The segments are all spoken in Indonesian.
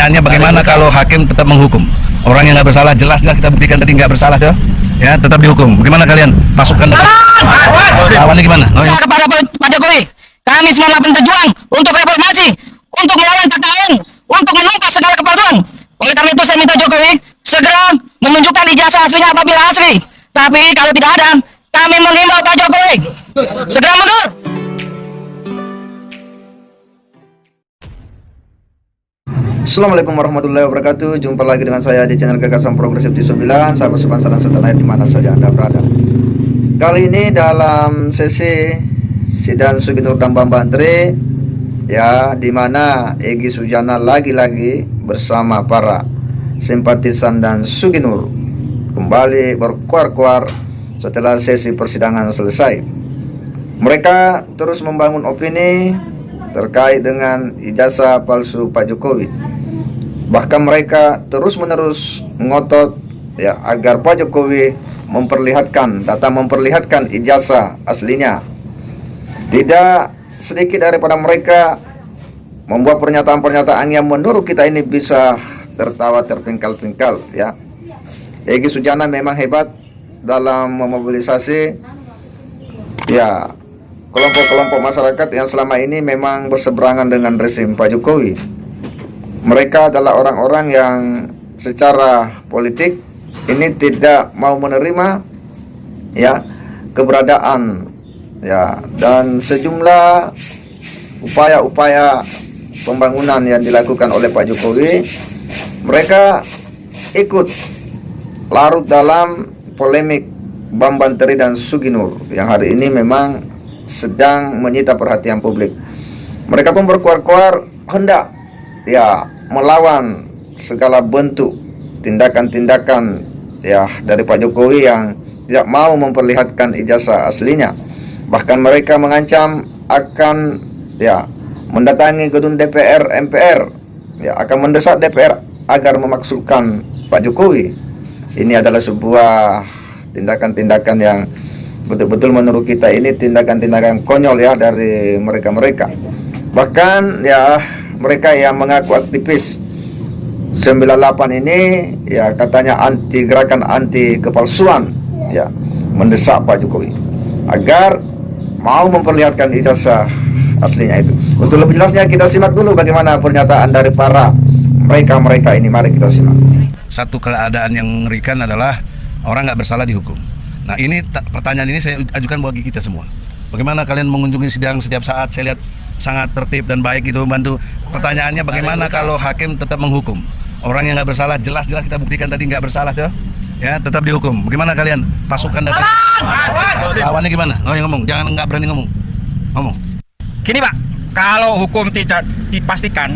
Pertanyaannya bagaimana kalau hakim tetap menghukum orang yang nggak bersalah, jelas-jelas kita buktikan tadi nggak bersalah, ya tetap dihukum. Bagaimana kalian pasukan lawannya gimana? Kepada Pak Jokowi, kami 98 berjuang untuk reformasi, untuk melawan KKN, untuk menumpas segala kepalsuan. Oleh karena itu saya minta Jokowi segera menunjukkan ijazah aslinya apabila asli. Tapi kalau tidak ada, kami menghimbau Pak Jokowi segera mundur. Assalamualaikum warahmatullahi wabarakatuh. Jumpa lagi dengan saya di channel Gagasan Progresif di 9, sahabat sebangsa dan setanah di mana saja Anda berada. Kali ini dalam sesi sidang Suginur dan Bambang Tri, ya, di mana Egy Sujana lagi-lagi bersama para simpatisan dan Suginur kembali berkuar-kuar setelah sesi persidangan selesai. Mereka terus membangun opini terkait dengan ijazah palsu Pak Jokowi. Bahkan mereka terus-menerus ngotot, ya, agar Pak Jokowi memperlihatkan ijazah aslinya. Tidak sedikit daripada mereka membuat pernyataan-pernyataan yang menurut kita ini bisa tertawa terpingkal-pingkal, ya. Egy Sujana memang hebat dalam memobilisasi, ya, kelompok-kelompok masyarakat yang selama ini memang berseberangan dengan rezim Pak Jokowi. Mereka adalah orang-orang yang secara politik ini tidak mau menerima, ya, keberadaan, ya, dan sejumlah upaya-upaya pembangunan yang dilakukan oleh Pak Jokowi. Mereka ikut larut dalam polemik Bambang Tri dan Suginur yang hari ini memang sedang menyita perhatian publik. Mereka pun berkuar-kuar hendak, ya, melawan segala bentuk tindakan-tindakan, ya, dari Pak Jokowi yang tidak mau memperlihatkan ijazah aslinya. Bahkan mereka mengancam akan, ya, mendatangi gedung DPR MPR, ya, akan mendesak DPR agar memakzulkan Pak Jokowi. Ini adalah sebuah tindakan-tindakan yang betul-betul menurut kita ini tindakan-tindakan konyol, ya, dari mereka-mereka. Bahkan, ya, mereka yang mengaku aktivis 98 ini, ya, katanya gerakan anti kepalsuan, ya, mendesak Pak Jokowi agar mau memperlihatkan ijazah aslinya itu. Untuk lebih jelasnya kita simak dulu bagaimana pernyataan dari para mereka-mereka ini. Mari kita simak. Satu keadaan yang mengerikan adalah orang nggak bersalah dihukum. Nah, ini pertanyaan ini saya ajukan bagi kita semua. Bagaimana kalian mengunjungi sidang setiap saat? Saya lihat sangat tertib dan baik itu membantu. Pertanyaannya bagaimana kalau hakim tetap menghukum orang yang nggak bersalah, jelas-jelas kita buktikan tadi nggak bersalah, ya tetap dihukum. Bagaimana kalian pasukan dari lawannya gimana? Oh, yang ngomong, jangan nggak berani ngomong. Gini Pak, kalau hukum tidak dipastikan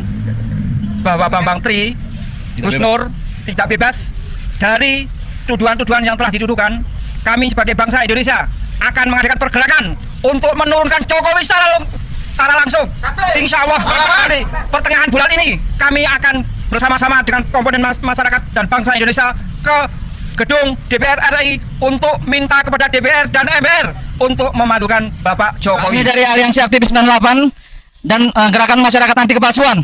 bahwa Bambang Tri, Gus Nur tidak bebas dari tuduhan-tuduhan yang telah dituduhkan, kami sebagai bangsa Indonesia akan mengadakan pergerakan untuk menurunkan Jokowi secara langsung. Insya Allah nanti pertengahan bulan ini kami akan bersama-sama dengan komponen masyarakat dan bangsa Indonesia ke gedung DPR RI untuk minta kepada DPR dan MPR untuk memadukan Bapak Jokowi. Kami dari Aliansi Aktivis 98 dan Gerakan Masyarakat Anti Kepalsuan.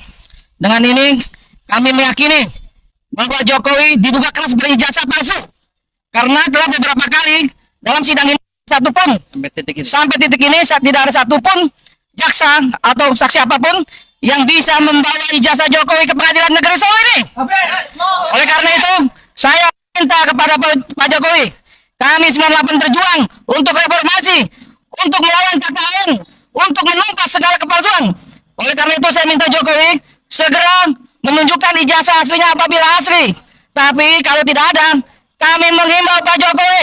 Dengan ini kami meyakini bahwa Jokowi diduga keras berijazah palsu karena telah beberapa kali dalam sidang ini sampai titik ini tidak ada satupun jaksa atau saksi apapun yang bisa membawa ijazah Jokowi ke pengadilan negeri Solo ini. Oleh karena itu saya minta kepada Pak Jokowi, kami 98 berjuang untuk reformasi, untuk melawan KKN, untuk menumpas segala kepalsuan. Oleh karena itu saya minta Jokowi segera menunjukkan ijazah aslinya apabila asli. Tapi kalau tidak ada, kami menghimbau Pak Jokowi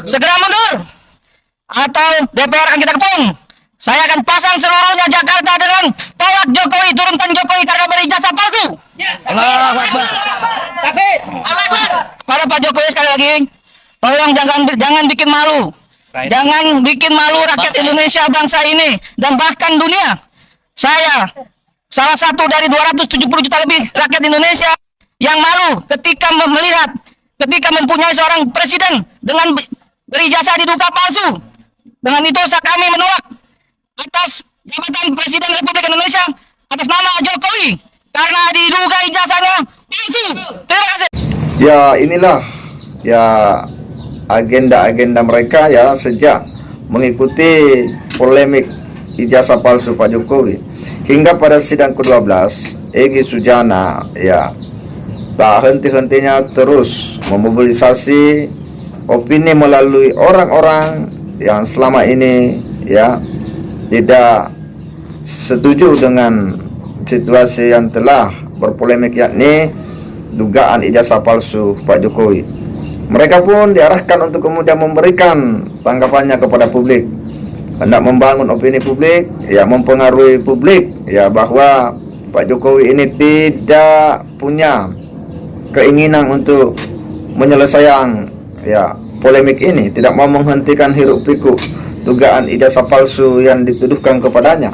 segera mundur atau DPR akan kita kepung. Saya akan pasang seluruhnya Jakarta dengan tolak Jokowi, turunkan Jokowi karena berijazah palsu. Allahu Akbar. Pada Pak Jokowi sekali lagi, tolong jangan bikin malu. Jangan bikin malu rakyat Indonesia, bangsa ini, dan bahkan dunia. Saya salah satu dari 270 juta lebih rakyat Indonesia yang malu ketika mempunyai seorang presiden dengan berijazah diduga palsu. Dengan itu kami menolak atas jabatan Presiden Republik Indonesia atas nama Jokowi. karena diduga ijazahnya palsu. Terima kasih. Ya, inilah ya agenda-agenda mereka ya sejak mengikuti polemik ijazah palsu Pak Jokowi hingga pada sidang ke-12. Egy Sujana ya tak henti-hentinya terus memobilisasi opini melalui orang-orang yang selama ini ya tidak setuju dengan situasi yang telah berpolemik, yakni dugaan ijazah palsu Pak Jokowi. Mereka pun diarahkan untuk kemudian memberikan tanggapannya kepada publik, hendak membangun opini publik, ya mempengaruhi publik ya bahwa Pak Jokowi ini tidak punya keinginan untuk menyelesaikan ya polemik ini, tidak mau menghentikan hiruk pikuk dugaan ijazah palsu yang dituduhkan kepadanya.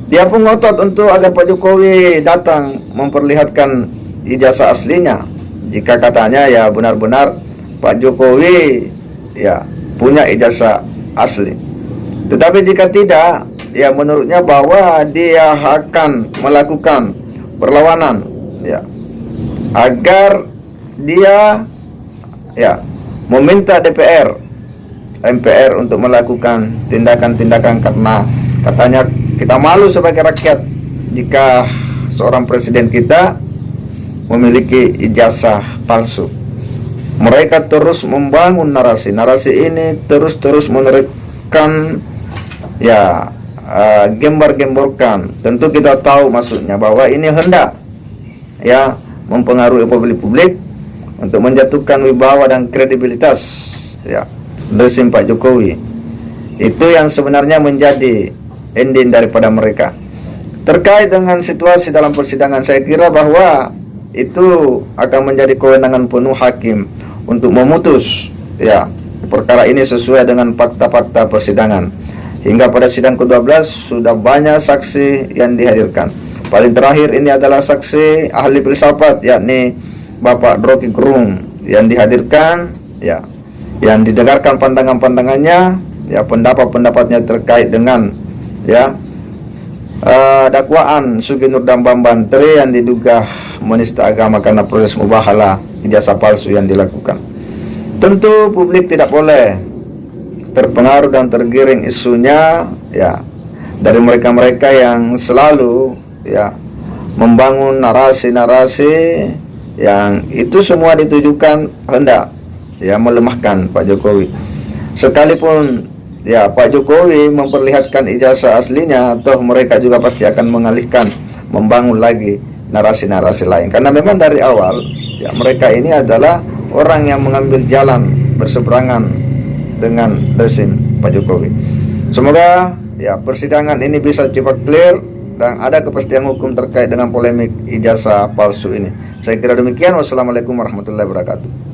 Dia pun ngotot untuk agar Pak Jokowi datang memperlihatkan ijazah aslinya jika katanya ya benar-benar Pak Jokowi ya punya ijazah asli. Tetapi jika tidak, ya menurutnya bahwa dia akan melakukan perlawanan ya agar dia ya meminta DPR, MPR untuk melakukan tindakan-tindakan, karena katanya kita malu sebagai rakyat jika seorang presiden kita memiliki ijazah palsu. Mereka terus membangun narasi ini terus menerapkan ya gembar-gemborkan. Tentu kita tahu maksudnya bahwa ini hendak ya mempengaruhi publik untuk menjatuhkan wibawa dan kredibilitas ya rezim Pak Jokowi. Itu yang sebenarnya menjadi ending daripada mereka. Terkait dengan situasi dalam persidangan, saya kira bahwa itu akan menjadi kewenangan penuh hakim untuk memutus ya perkara ini sesuai dengan fakta-fakta persidangan. Hingga pada sidang ke-12 sudah banyak saksi yang dihadirkan. Paling terakhir ini adalah saksi ahli filsafat, yakni Bapak Rocky Gerung yang dihadirkan ya, yang didengarkan pandangan-pandangannya ya, pendapat-pendapatnya terkait dengan ya dakwaan Sugi Nurdam Bambang Tri yang diduga menista agama karena proses mubahalah ijazah palsu yang dilakukan. Tentu publik tidak boleh terpengaruh dan tergiring isunya ya dari mereka-mereka yang selalu ya membangun narasi-narasi yang itu semua ditujukan hendak ya melemahkan Pak Jokowi. Sekalipun ya Pak Jokowi memperlihatkan ijazah aslinya, toh mereka juga pasti akan mengalihkan, membangun lagi narasi-narasi lain. Karena memang dari awal ya mereka ini adalah orang yang mengambil jalan berseberangan dengan rezim Pak Jokowi. Semoga ya persidangan ini bisa cepat clear dan ada kepastian hukum terkait dengan polemik ijazah palsu ini. Saya kira demikian. Wassalamualaikum warahmatullahi wabarakatuh.